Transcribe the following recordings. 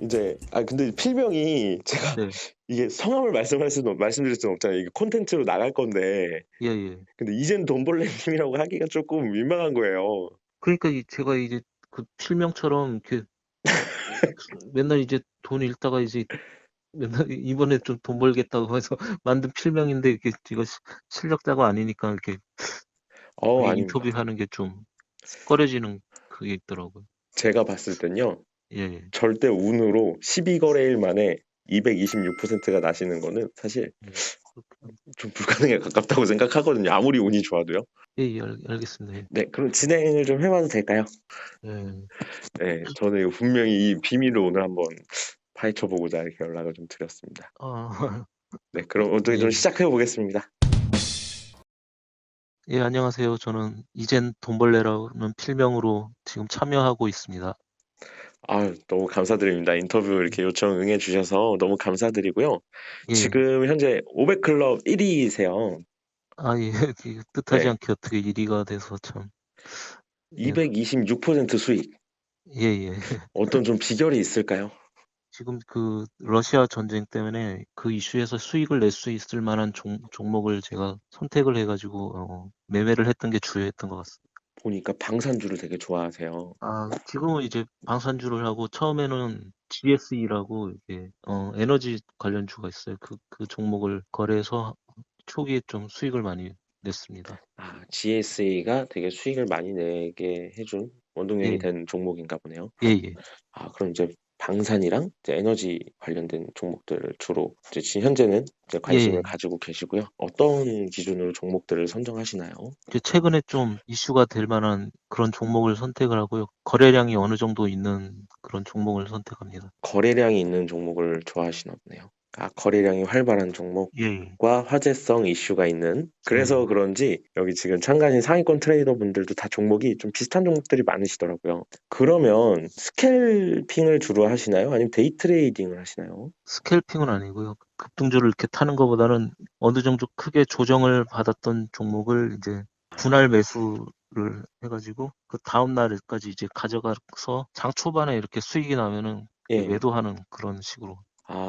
이제 근데 필명이 제가 네. 이게 성함을 말씀드릴 수는 없잖아요. 이게 콘텐츠로 나갈 건데. 예예. 근데 이젠 돈벌레 님이라고 하기가 쪼끔 민망한 거예요. 그러니까 제가 이제 그 필명처럼 이렇게 맨날 이제 돈 잃다가 이제 맨날 이번에 좀 돈 벌겠다고 해서 만든 필명인데 이게 이거 실력자가 아니니까 이렇게 그게 아닙니다. 인터뷰하는 게 좀 꺼려지는 그게 있더라고요. 제가 봤을 땐요. 예예. 절대 운으로 12거래일 만에 226%가 나시는 거는 사실 예. 그렇긴 좀 불가능에 가깝다고 생각하거든요, 아무리 운이 좋아도요. 예예. 알겠습니다. 예. 네, 그럼 진행을 좀 해 봐도 될까요? 예. 네. 저는 이거 분명히 이 비밀을 오늘 한번 파헤쳐 보고자 이렇게 연락을 좀 드렸습니다. 아 네, 그럼 어떻게 좀 예. 시작해 보겠습니다. 예, 안녕하세요. 저는 이젠 돈벌레라는 필명으로 지금 참여하고 있습니다. 너무 감사드립니다. 인터뷰 이렇게 요청 응해 주셔서 너무 감사드리고요. 예. 지금 현재 500 클럽 1 위이세요. 아 예. 이게 뜻하지 네. 않게 어떻게 1 위가 돼서 참. 예. 226% 수익. 예예. 어떤 좀 비결이 있을까요? 지금 그 러시아 전쟁 때문에 그 이슈에서 수익을 낼 수 있을 만한 종목을 제가 선택을 해 가지고 매매를 했던 게 주요했던 것 같습니다. 보니까 방산주를 되게 좋아하세요. 지금은 이제 방산주를 하고 처음에는 GSE라고 이게 에너지 관련주가 있어요. 그 종목을 거래해서 초기에 좀 수익을 많이 냈습니다. GSA가 되게 수익을 많이 내게 해준 원동력이 예. 된 종목인가 보네요. 예예. 그럼 이제 방산이랑 이제 에너지 관련된 종목들을 주로 이제 현재는 이제 관심을 예예. 가지고 계시고요. 어떤 기준으로 종목들을 선정하시나요? 이제 최근에 좀 이슈가 될 만한 그런 종목을 선택을 하고요. 거래량이 어느 정도 있는 그런 종목을 선택합니다. 거래량이 있는 종목을 좋아하시나 보네요. 거래량이 활발한 예예. 종목과 화제성 이슈가 있는. 그래서 예. 그런지 여기 지금 참가하신 상위권 트레이더 분들도 다 종목이 좀 비슷한 종목들이 많으시더라고요. 그러면 스캘핑을 주로 하시나요? 아니면 데이 트레이딩을 하시나요? 스캘핑은 아니고요. 급등주를 이렇게 타는 것보다는 어느 정도 크게 조정을 받았던 종목을 이제 분할 매수를 해 가지고 그다음 날까지 이제 가져가서 장 초반에 이렇게 수익이 나면은 그때 예. 매도하는 그런 식으로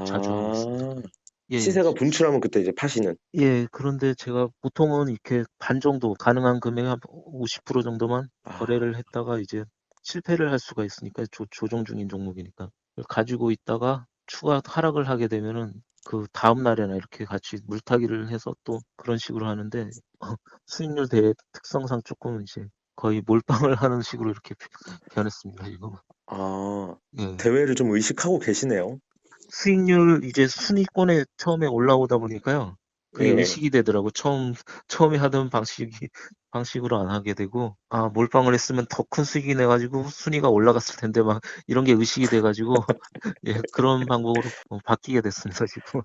자주 하고 있습니다. 아, 예예. 시세가 분출하면 그때 이제 파시는. 예. 그런데 제가 보통은 이렇게 반 정도 가능한 금액의 한 50% 정도만 아, 거래를 했다가 이제 실패를 할 수가 있으니까 조정 중인 종목이니까. 그걸 가지고 있다가 추가 하락을 하게 되면은 그다음 날에나 이렇게 같이 물타기를 해서 또 그런 식으로 하는데 수익률 대 특성상 쪼끔 이제 거의 몰빵을 하는 식으로 이렇게 변했습니다 지금은. 아, 예. 대회를 좀 의식하고 계시네요. 수익률 이제 순위권에 처음에 올라오다 보니까요. 그게 예. 의식이 되더라고. 처음에 하던 방식으로 안 하게 되고, 몰빵을 했으면 더 큰 수익이 내 가지고 순위가 올라갔을 텐데 막 이런 게 의식이 돼 가지고 예, 그런 방법으로 바뀌게 됐습니다, 지금.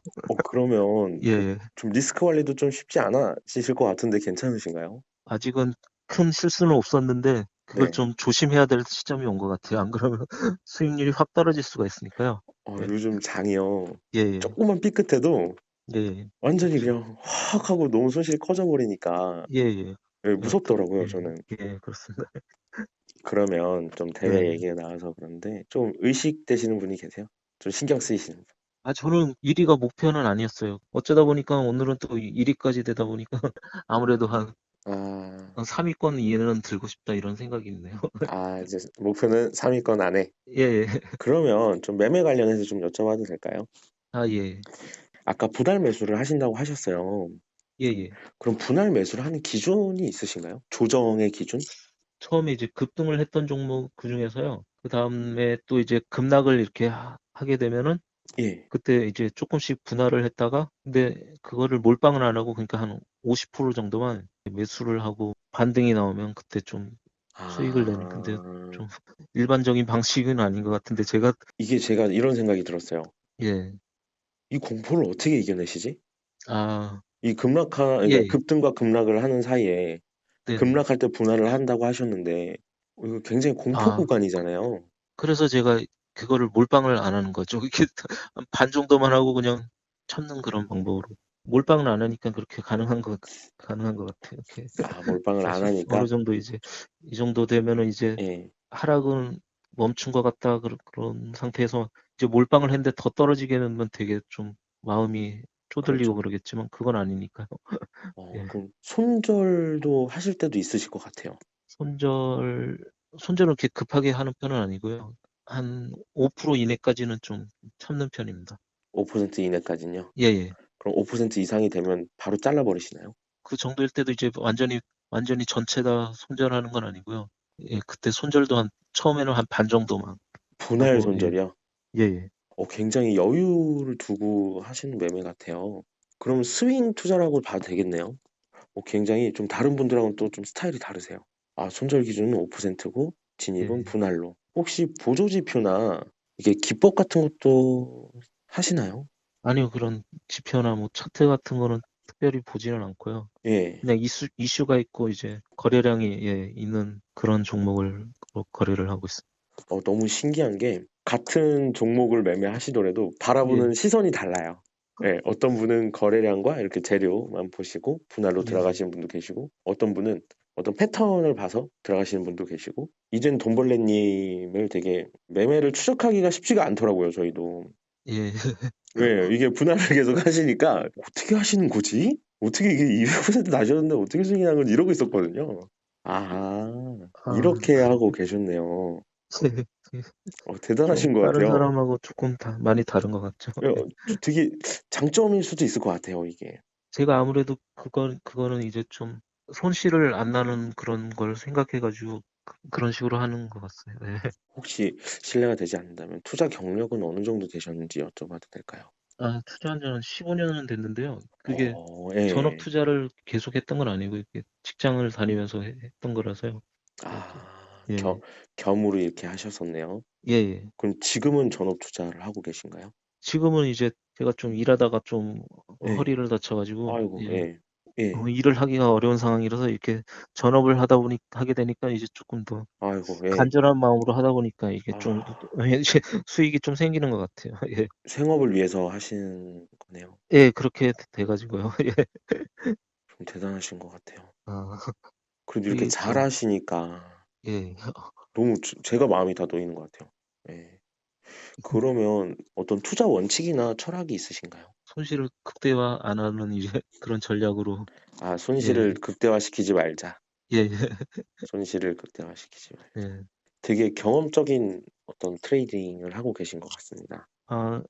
그러면 예. 좀 리스크 관리도 좀 쉽지 않으실 것 같은데 괜찮으신가요? 아직은 큰 실수는 없었는데 그걸 네. 좀 조심해야 될 시점이 온 것 같아요. 안 그러면 수익률이 확 떨어질 수가 있으니까요. 예. 요즘 장이요. 예예. 조금만 삐끗해도 예. 완전히 그렇죠. 그냥 확 하고 너무 손실이 커져 버리니까 예예. 예, 어떤 무섭더라고요, 예. 저는. 예, 그렇습니다. 그러면 좀 대회 예. 얘기가 나와서 그런데 좀 의식되시는 분이 계세요? 좀 신경 쓰이시는 분? 저는 1 위가 목표는 아니었어요. 어쩌다 보니까 오늘은 또 1 위까지 되다 보니까 아무래도 한 아. '한 3 위권 이내는 들고 싶다.' 이런 생각이 있네요. 이제 목표는 3위권 안에. 예예. 그러면 좀 매매 관련해서 좀 여쭤봐도 될까요? 예. 아까 분할 매수를 하신다고 하셨어요. 예예. 그럼 분할 매수를 하는 기준이 있으신가요? 조정의 기준? 처음에 이제 급등을 했던 종목 그중에서요. 그다음에 또 이제 급락을 이렇게 하게 되면은 예. 그때 이제 쪼끔씩 분할을 했다가 근데 그거를 몰빵을 안 하고 그러니까 한 50% 정도만 매수를 하고 반등이 나오면 그때 좀 수익을 내는 근데 아. 좀 일반적인 방식은 아닌 것 같은데 제가 이게 제가 이런 생각이 들었어요. 예. 이 공포를 어떻게 이겨내시지? 아 이 그러니까 예예. 급등과 급락을 하는 사이에 네네. 급락할 때 분할을 한다고 하셨는데 이거 굉장히 공포 아 구간이잖아요. 그래서 제가 그거를 몰빵을 안 하는 거죠. 이렇게 반 정도만 하고 그냥 참는 그런 방법으로. 몰빵을 안 하니까 그렇게 가능한 것 같아요. 이렇게 몰빵을 안 계속 어느 하니까. 정도 이제 이 정도 되면은 이제 예. 하락은 멈춘 것 같다 그런 상태에서 이제 몰빵을 했는데 더 떨어지게 되면 되게 좀 마음이 쪼들리고 그렇죠. 그러겠지만 그건 아니니까요. 예. 그럼 손절도 하실 때도 있으실 것 같아요. 손절 손절을 그렇게 급하게 하는 편은 아니고요. 한 5% 이내까지는 좀 참는 편입니다. 5% 이내까지는요. 예예. 그럼 5% 이상이 되면 바로 잘라 버리시나요? 그 정도일 때도 이제 완전히 전체 다 손절하는 건 아니고요. 예, 그때 손절도 처음에는 한 반 정도만 분할 하고, 예, 손절이요? 예예. 굉장히 여유를 두고 하시는 매매 같아요. 그럼 스윙 투자라고 봐도 되겠네요. 굉장히 좀 다른 분들하고는 또 좀 스타일이 다르세요. 손절 기준은 5%고 진입은 예. 분할로. 혹시 보조 지표나 이게 기법 같은 것도 하시나요? 아니요, 그런 지표나 뭐 차트 같은 거는 특별히 보지는 않고요. 예. 그냥 이슈가 있고 이제 거래량이 예, 있는 그런 종목을 거래를 하고 있습니다. 너무 신기한 게 같은 종목을 매매하시더라도 예, 바라보는 시선이 달라요. 예, 어떤 분은 거래량과 이렇게 재료만 보시고 분할로 예, 들어가시는 분도 계시고 어떤 분은 어떤 패턴을 봐서 들어가시는 분도 계시고 이젠 돈벌레님을 되게 매매를 추적하기가 쉽지가 않더라고요, 저희도. 예. 왜 이게 분할을 계속 하시니까 어떻게 하시는 거지? 어떻게 이게 200% 나셨는데 어떻게 수익이 난 건지 이러고 있었거든요. 아, 이렇게 하고 계셨네요. 좀 대단하신 것 다른 같아요. 사람하고 조금 많이 다른 것 같죠. 예. 되게 장점일 수도 있을 것 같아요, 이게. 제가 아무래도 그거는 이제 좀 손실을 안 나는 그런 걸 생각해가지고 그런 식으로 하는 것 같아요. 예. 혹시 실례가 되지 않는다면 투자 경력은 어느 정도 되셨는지 여쭤봐도 될까요? 투자한 지는 15년은 됐는데요. 그게 전업 예. 투자를 계속 했던 건 아니고 이렇게 직장을 다니면서 했던 거라서요. 좀, 예, 겸으로 이렇게 하셨었네요. 예, 예. 그럼 지금은 전업 투자를 하고 계신가요? 지금은 이제 제가 좀 일하다가 좀 예. 허리를 다쳐가지고 아이고, 예, 예. 예. 일을 하기가 어려운 상황이라서 이렇게 전업을 하게 되니까 이제 조금 더 아이고, 예. 간절한 마음으로 하다 보니까 이게 좀 아, 이제 수익이 좀 생기는 것 같아요. 예, 생업을 위해서 하시는 거네요. 예, 그렇게 돼가지고요. 예. 좀 대단하신 것 같아요. 아, 그래도 이렇게 이게 좀 잘하시니까 예, 너무 제가 마음이 다 놓이는 것 같아요. 예. 그러면 어떤 투자 원칙이나 철학이 있으신가요? 손실을 극대화 안 하는 이제 그런 전략으로 손실을 예, 극대화시키지 말자. 예, 예, 손실을 극대화시키지 말자. 예. 되게 경험적인 어떤 트레이딩을 하고 계신 것 같습니다. 아,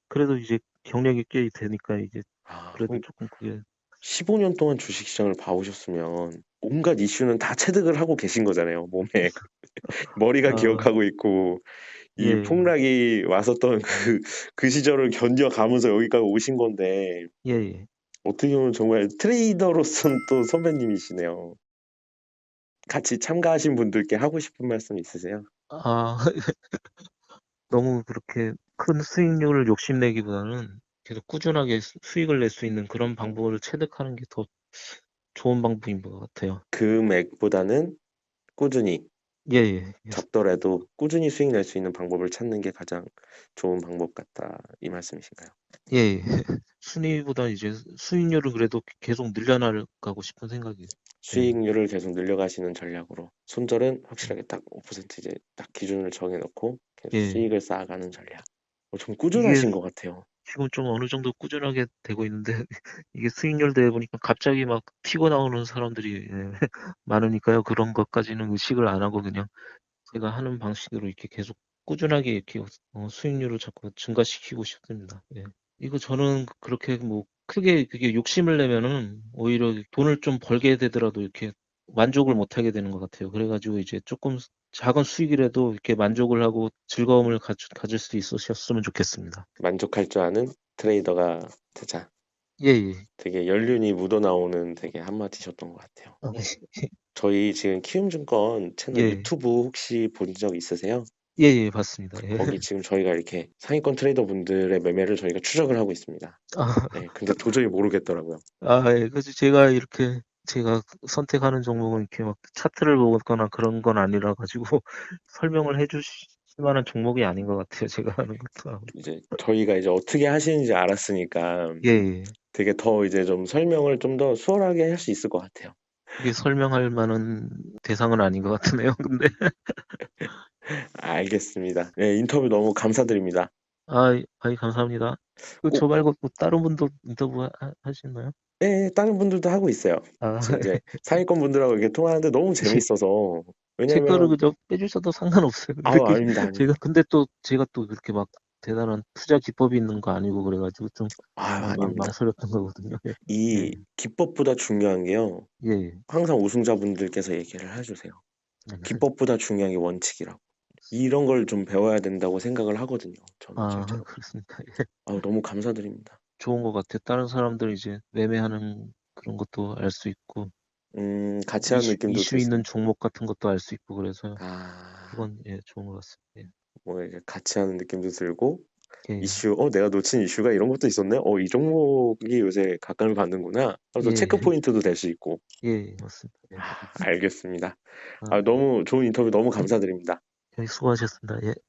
그래도 이제 경력이 꽤 되니까 이제 그래도 그럼 조금 그게 15년 동안 주식시장을 봐오셨으면 온갖 이슈는 다 체득을 하고 계신 거잖아요, 몸에. 머리가 아, 기억하고 있고, 이 예, 폭락이 왔었던 그 시절을 견뎌가면서 여기까지 오신 건데, 예, 예. 어떻게 보면 정말 트레이더로서는 또 선배님이시네요. 같이 참가하신 분들께 하고 싶은 말씀 있으세요? 아, 너무 그렇게 큰 수익률을 욕심내기보다는 계속 꾸준하게 수익을 낼 수 있는 그런 방법을 체득하는 게 더 좋은 방법인 것 같아요. 금액보다는 꾸준히 예, 예, 예, 적더라도 꾸준히 수익 낼 수 있는 방법을 찾는 게 가장 좋은 방법 같다. 이 말씀이신가요? 예, 예. 순위보다 이제 수익률을 그래도 계속 늘려나가고 싶은 생각이에요. 예, 수익률을 계속 늘려가시는 전략으로 손절은 확실하게 딱 5% 이제 딱 기준을 정해놓고 계속 예. 수익을 쌓아가는 전략. 좀 이게 꾸준하신 것 같아요. 지금 좀 어느 정도 꾸준하게 되고 있는데 이게 수익률 되다 보니까 갑자기 막 튀고 나오는 사람들이 예, 많으니까요. 그런 것까지는 의식을 안 하고 그냥 제가 하는 방식으로 이렇게 계속 꾸준하게 이렇게 수익률을 자꾸 증가시키고 싶습니다. 예. 이거 저는 그렇게 뭐 크게 그게 욕심을 내면은 오히려 돈을 좀 벌게 되더라도 이렇게 만족을 못 하게 되는 것 같아요. 그래가지고 이제 조금 작은 수익이라도 이렇게 만족을 하고 즐거움을 가질 수 있으셨으면 좋겠습니다. 만족할 줄 아는 트레이더가 되자. 예, 예. 되게 연륜이 묻어나오는 되게 한마디셨던 것 같아요. 아, 저희 지금 키움증권 채널 예, 유튜브 혹시 본 적 있으세요? 예, 예, 봤습니다. 예. 거기 지금 저희가 이렇게 상위권 트레이더 분들의 매매를 저희가 추적을 하고 있습니다. 아, 네, 근데 도저히 모르겠더라고요. 예. 그래서 제가 이렇게 제가 선택하는 종목은 이렇게 막 차트를 보거나 그런 건 아니라 가지고 설명을 해주실 만한 종목이 아닌 것 같아요. 제가 하는 것도. 이제 저희가 이제 어떻게 하시는지 알았으니까 예, 예. 되게 더 이제 좀 설명을 좀 더 수월하게 할 수 있을 것 같아요. 그게 설명할 만한 대상은 아닌 것 같으네요. 근데 알겠습니다. 네, 인터뷰 너무 감사드립니다. 아이, 감사합니다. 그, 저 꼭, 말고 뭐 다른 분도 인터뷰 하시나요? 네, 다른 분들도 하고 있어요. 아, 지금 이제 상위권 분들하고 이렇게 통화하는데 너무 재밌어서. 제 거를 왜냐면, 그저 빼주셔도 상관없어요. 근데 아우, 아닙니다, 아닙니다. 근데 또 제가 또 그렇게 막 대단한 투자 기법이 있는 거 아니고 그래가지고 좀 아유, 아닙니다. 망설였던 거거든요. 예, 이 예, 기법보다 중요한 게요. 예. 예. 항상 우승자분들께서 얘기를 해주세요. 기법보다 중요한 게 원칙이라고. 이런 걸 좀 배워야 된다고 생각을 하거든요. 저는 실제로. 그렇습니까? 예. 아우, 너무 감사드립니다. 좋은 것 같아요. 다른 사람들 이제 매매하는 그런 것도 알 수 있고, 같이 하는 느낌도 이슈 들었어요. 있는 종목 같은 것도 알 수 있고, 그래서 아, 그건 예, 좋은 것 같습니다. 예, 뭐 이제 같이 하는 느낌도 들고, 예, 이슈, 내가 놓친 이슈가 이런 것도 있었네? 이 종목이 요새 각광을 받는구나. 하면서 예, 체크 포인트도 될 수 있고. 예, 맞습니다. 예. 알겠습니다. 아, 너무 좋은 인터뷰 너무 감사드립니다. 예, 수고하셨습니다. 예.